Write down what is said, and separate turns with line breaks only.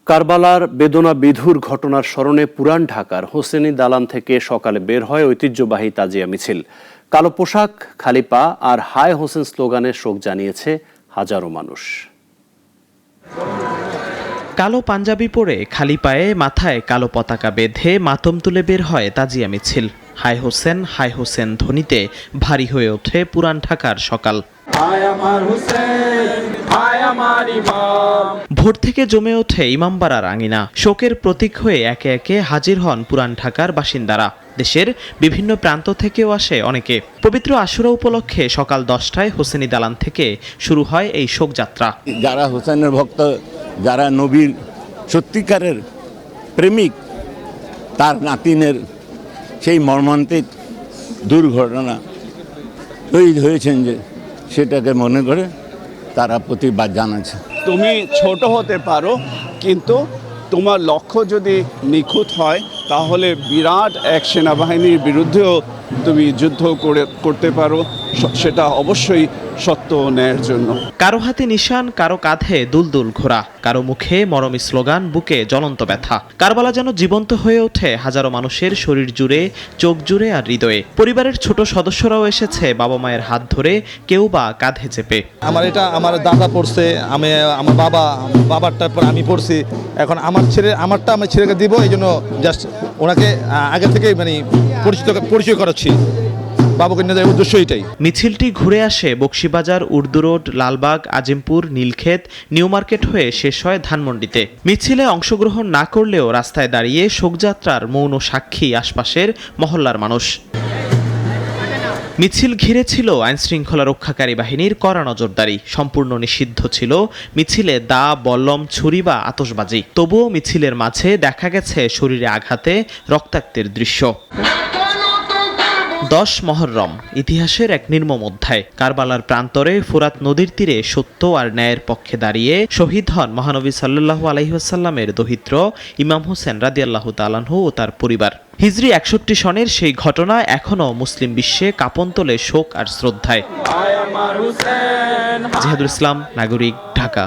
কারবালার বেদনা বিধুর ঘটনার স্মরণে পুরান ঢাকার হোসেনি দালান থেকে সকালে বের হয় ঐতিহ্যবাহী তাজিয়া মিছিল। কালো পোশাক, খালি পা আর হায় হোসেন স্লোগানে শোক জানিয়েছে হাজারো মানুষ।
কালো পাঞ্জাবি পরে খালি পায়ে মাথায় কালো পতাকা বেঁধে মাতম তুলে বের হয় তাজিয়া মিছিল। হায় হোসেন ধ্বনিতে ভারী হয়ে ওঠে পুরান ঢাকার সকাল। ভোর থেকে জমে ওঠে ইমামবাড়ার আঙিনা। শোকের প্রতীক হয়ে একে একে হাজির হন পুরান ঢাকার বাসিন্দারা। দেশের বিভিন্ন প্রান্ত থেকেও আসে অনেকে। পবিত্র আশুরা উপলক্ষে সকাল 10টায় হোসেনি দালান থেকে শুরু হয় এই শোকযাত্রা।
যারা হোসেনের ভক্ত, যারা নবীর সত্যিকারের প্রেমিক, তার নাতিনের সেই মর্মান্তিক দুর্ঘটনা শহীদ হয়েছেন, যে সেটাকে মনে করে তারা প্রতিবাদ জানাচ্ছে।
তুমি ছোট হতে পারো, কিন্তু তোমার লক্ষ্য যদি নিখুঁত হয় তাহলে বিরাট এক সেনাবাহিনীর বিরুদ্ধেও তুমি যুদ্ধ করতে পারো। সেটা অবশ্যই সত্য ও ন্যায়ের জন্য।
কারো হাতে নিশান, কারো কাঁধে দুলদুল ঘোড়া, কারো মুখে মরমী স্লোগান, বুকে জ্বলন্ত ব্যথা। কারবালা যেন জীবন্ত হয়ে ওঠে হাজারো মানুষের শরীর জুড়ে, চোখ জুড়ে আর হৃদয়ে। পরিবারের ছোট সদস্যরাও এসেছে বাবা মায়ের হাত ধরে, কেউ বা কাঁধে চেপে।
আমার দাদা পড়ছে, আমার বাবারটার পর আমি পড়ছি। এখন আমারটা আমার ছেলেকে দিব, এই জন্য জাস্ট ওনাকে আগে থেকে পরিচয় করাচ্ছি। বাবুকে নিয়ে উদ্দেশ্য এটাই।
মিছিলটি ঘুরে আসে Bakshibazar, Urdu road, Lalbagh, Azimpur, Nilkhet, new market হয়ে শেষ হয় ধানমন্ডিতে। মিছিলে অংশগ্রহণ না করলেও রাস্তায় দাঁড়িয়ে শোকযাত্রার মৌন সাক্ষী আশপাশের মহল্লার মানুষ। মিছিল ঘিরে ছিল আইনশৃঙ্খলা রক্ষাকারী বাহিনীর কড়া নজরদারি। সম্পূর্ণ নিষিদ্ধ ছিল মিছিলে দা, বল্লম, ছুরি বা আতশবাজি। তবুও মিছিলের মাঝে দেখা গেছে শরীরে আঘাতে রক্তাক্তের দৃশ্য। 10 মহররম ইতিহাসের এক নির্মম অধ্যায়। কারবালার প্রান্তরে ফোরাত নদীর তীরে সত্য আর ন্যায়ের পক্ষে দাঁড়িয়ে শহীদ হন মহানবী সাল্লাল্লাহু আলাইহি ওয়াসাল্লামের দহিত্র ইমাম হোসেন রাদিয়াল্লাহু তাআলা আনহু ও তার পরিবার। হিজরি 61 সনের সেই ঘটনা এখনো মুসলিম বিশ্বে কাঁপন তোলে শোক আর শ্রদ্ধায়। জিহাদুল ইসলাম, নাগরিক, ঢাকা।